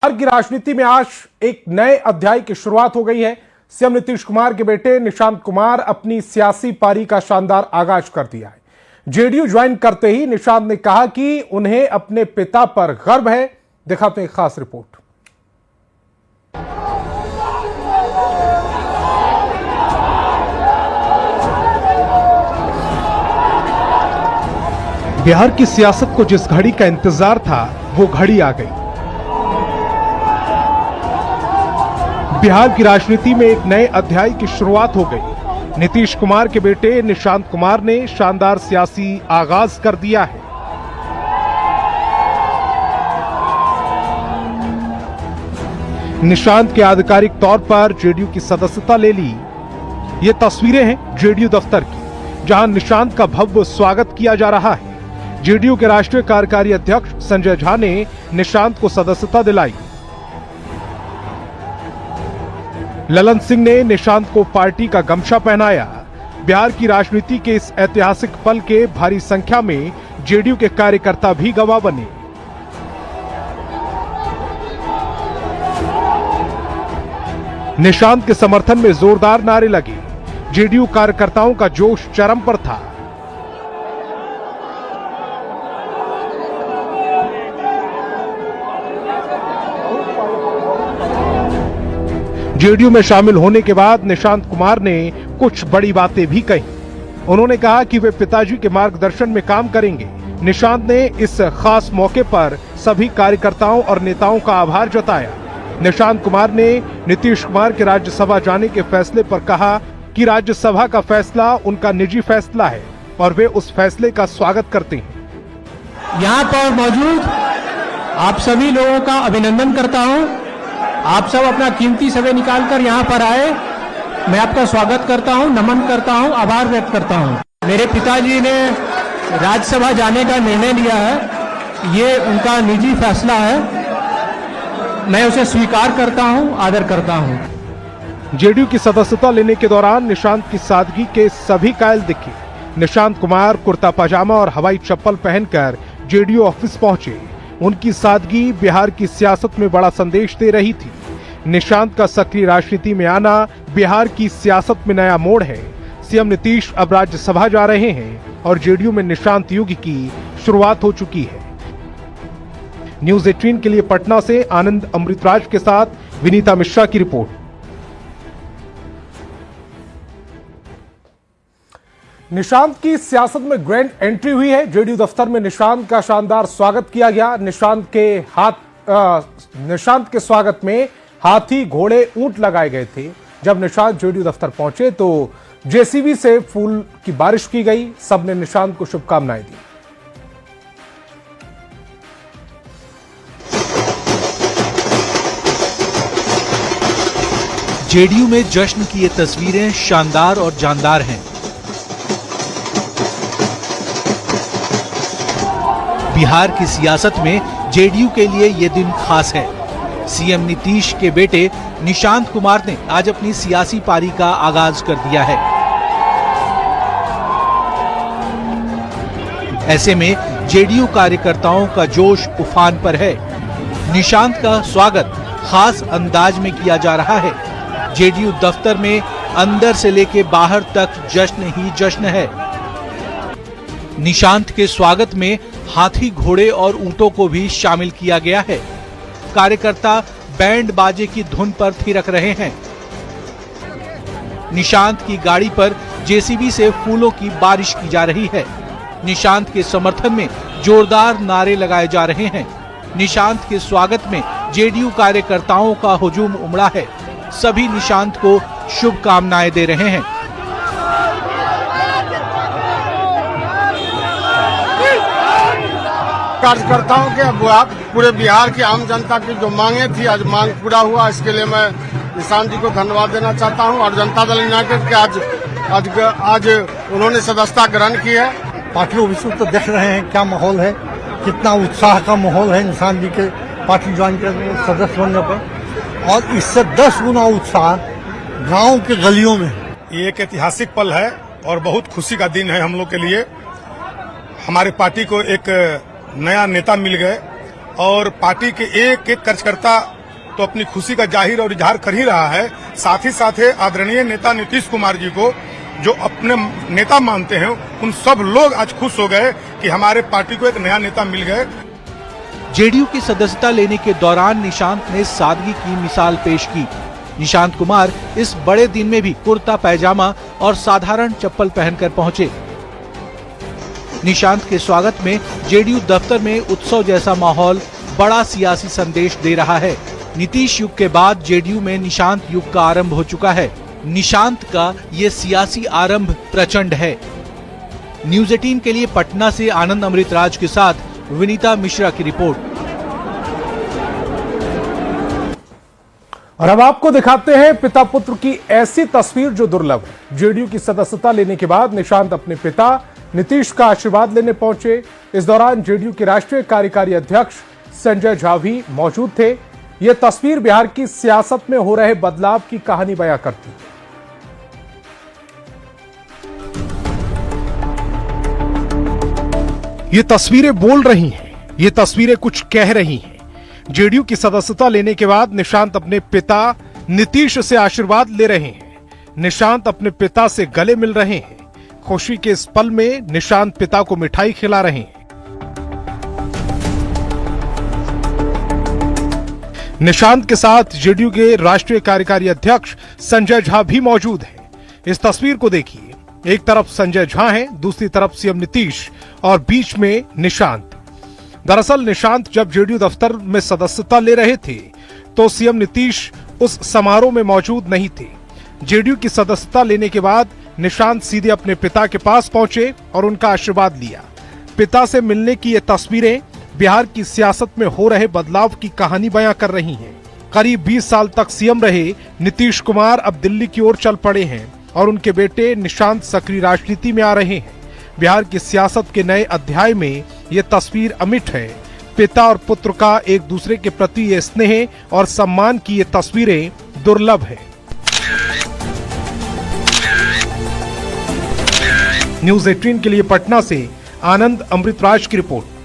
बिहार की राजनीति में आज एक नए अध्याय की शुरुआत हो गई है। सीएम नीतीश कुमार के बेटे निशांत कुमार अपनी सियासी पारी का शानदार आगाज कर दिया है। जेडीयू ज्वाइन करते ही निशांत ने कहा कि उन्हें अपने पिता पर गर्व है। दिखाते हैं खास रिपोर्ट। बिहार की सियासत को जिस घड़ी का इंतजार था वो घड़ी आ गई। बिहार की राजनीति में एक नए अध्याय की शुरुआत हो गई। नीतीश कुमार के बेटे निशांत कुमार ने शानदार सियासी आगाज कर दिया है। निशांत के आधिकारिक तौर पर जेडीयू की सदस्यता ले ली। ये तस्वीरें हैं जेडीयू दफ्तर की, जहां निशांत का भव्य स्वागत किया जा रहा है। जेडीयू के राष्ट्रीय कार्यकारी अध्यक्ष संजय झा ने निशांत को सदस्यता दिलाई। ललन सिंह ने निशांत को पार्टी का गमछा पहनाया। बिहार की राजनीति के इस ऐतिहासिक पल के भारी संख्या में जेडीयू के कार्यकर्ता भी गवाह बने। निशांत के समर्थन में जोरदार नारे लगे। जेडीयू कार्यकर्ताओं का जोश चरम पर था। जेडीयू में शामिल होने के बाद निशांत कुमार ने कुछ बड़ी बातें भी कही। उन्होंने कहा कि वे पिताजी के मार्गदर्शन में काम करेंगे। निशांत ने इस खास मौके पर सभी कार्यकर्ताओं और नेताओं का आभार जताया। निशांत कुमार ने नीतीश कुमार के राज्यसभा जाने के फैसले पर कहा कि राज्यसभा का फैसला उनका निजी फैसला है और वे उस फैसले का स्वागत करते हैं। यहाँ पर मौजूद आप सभी लोगों का अभिनंदन करता हूँ। आप सब अपना कीमती समय निकालकर यहाँ पर आए। मैं आपका स्वागत करता हूँ, नमन करता हूँ, आभार व्यक्त करता हूँ। मेरे पिताजी ने राज्यसभा जाने का निर्णय लिया है, ये उनका निजी फैसला है। मैं उसे स्वीकार करता हूँ, आदर करता हूँ। जेडीयू की सदस्यता लेने के दौरान निशांत की सादगी के सभी कायल दिखे। निशांत कुमार कुर्ता पजामा और हवाई चप्पल पहनकर जेडीयू ऑफिस पहुंचे। उनकी सादगी बिहार की सियासत में बड़ा संदेश दे रही थी। निशांत का सक्रिय राजनीति में आना बिहार की सियासत में नया मोड़ है। सीएम नीतीश अब राज्यसभा जा रहे हैं और जेडीयू में निशांत युग की शुरुआत हो चुकी है। न्यूज़ 18 के लिए पटना से आनंद अमृतराज के साथ विनीता मिश्रा की रिपोर्ट। निशांत की सियासत में ग्रैंड एंट्री हुई है। जेडीयू दफ्तर में निशांत का शानदार स्वागत किया गया। निशांत के स्वागत में हाथी, घोड़े, ऊंट लगाए गए थे। जब निशांत जेडीयू दफ्तर पहुंचे तो जेसीबी से फूल की बारिश की गई। सबने निशांत को शुभकामनाएं दी। जेडीयू में जश्न की ये तस्वीरें शानदार और जानदार हैं। बिहार की सियासत में जेडीयू के लिए ये दिन खास है। सीएम नीतीश के बेटे निशांत कुमार ने आज अपनी सियासी पारी का आगाज कर दिया है। ऐसे में जेडीयू कार्यकर्ताओं का जोश उफान पर है। निशांत का स्वागत खास अंदाज में किया जा रहा है। जेडीयू दफ्तर में अंदर से लेके बाहर तक जश्न ही जश्न है। निशांत के स्वागत में हाथी, घोड़े और ऊंटों को भी शामिल किया गया है। कार्यकर्ता बैंड बाजे की धुन पर थिरक रहे हैं। निशांत की गाड़ी पर जेसीबी से फूलों की बारिश की जा रही है। निशांत के समर्थन में जोरदार नारे लगाए जा रहे हैं। निशांत के स्वागत में जेडीयू कार्यकर्ताओं का हुजूम उमड़ा है। सभी निशांत को शुभकामनाएं दे रहे हैं। कार्यकर्ताओं के पूरे बिहार की आम जनता की जो मांगे थी, आज मांग पूरा हुआ। इसके लिए मैं निशांत जी को धन्यवाद देना चाहता हूं और जनता दल यूनाइटेड के आज उन्होंने सदस्यता ग्रहण की है। पार्टी ऑफिस तो देख रहे हैं क्या माहौल है, कितना उत्साह का माहौल है निशांत जी के पार्टी ज्वाइन करने, सदस्य बनने पर। और इससे 10 गुना उत्साह गांव के गलियों में। ये एक ऐतिहासिक पल है और बहुत खुशी का दिन है हम लोग के लिए। हमारे पार्टी को एक नया नेता मिल गए और पार्टी के एक एक कार्यकर्ता तो अपनी खुशी का जाहिर और इजहार कर ही रहा है। साथ ही साथ आदरणीय नेता नीतीश कुमार जी को जो अपने नेता मानते हैं, उन सब लोग आज खुश हो गए कि हमारे पार्टी को एक नया नेता मिल गए। जेडीयू की सदस्यता लेने के दौरान निशांत ने सादगी की मिसाल पेश की। निशांत कुमार इस बड़े दिन में भी कुर्ता पैजामा और साधारण चप्पल पहनकर पहुंचे। निशांत के स्वागत में जेडीयू दफ्तर में उत्सव जैसा माहौल बड़ा सियासी संदेश दे रहा है। नीतीश युग के बाद जेडीयू में निशांत युग का आरंभ हो चुका है। निशांत का ये सियासी आरंभ प्रचंड है। न्यूज़ 18 के लिए पटना से आनंद अमृतराज के साथ विनीता मिश्रा की रिपोर्ट। और अब आपको दिखाते हैं पिता पुत्र की ऐसी तस्वीर जो दुर्लभ है। जेडीयू की सदस्यता लेने के बाद निशांत अपने पिता नीतीश का आशीर्वाद लेने पहुंचे। इस दौरान जेडीयू के राष्ट्रीय कार्यकारी अध्यक्ष संजय झा भी मौजूद थे। यह तस्वीर बिहार की सियासत में हो रहे बदलाव की कहानी बयां करती है। ये तस्वीरें बोल रही हैं, ये तस्वीरें कुछ कह रही हैं। जेडीयू की सदस्यता लेने के बाद निशांत अपने पिता नीतीश से आशीर्वाद ले रहे हैं। निशांत अपने पिता से गले मिल रहे हैं। खुशी के इस पल में निशांत पिता को मिठाई खिला रहे हैं। निशांत के साथ जेडीयू के राष्ट्रीय कार्यकारी अध्यक्ष संजय झा भी मौजूद हैं। इस तस्वीर को देखिए, एक तरफ संजय झा हैं, दूसरी तरफ सीएम नीतीश और बीच में निशांत। दरअसल निशांत जब जेडीयू दफ्तर में सदस्यता ले रहे थे तो सीएम नीतीश उस समारोह में मौजूद नहीं थे। जेडीयू की सदस्यता लेने के बाद निशांत सीधे अपने पिता के पास पहुंचे और उनका आशीर्वाद लिया। पिता से मिलने की ये तस्वीरें बिहार की सियासत में हो रहे बदलाव की कहानी बयां कर रही हैं। करीब 20 साल तक सीएम रहे नीतीश कुमार अब दिल्ली की ओर चल पड़े हैं और उनके बेटे निशांत सक्रिय राजनीति में आ रहे हैं। बिहार की सियासत के नए अध्याय में ये तस्वीर अमिट है। पिता और पुत्र का एक दूसरे के प्रति ये स्नेह और सम्मान की ये तस्वीरें दुर्लभ है। न्यूज़ 18 के लिए पटना से आनंद अमृतराज की रिपोर्ट।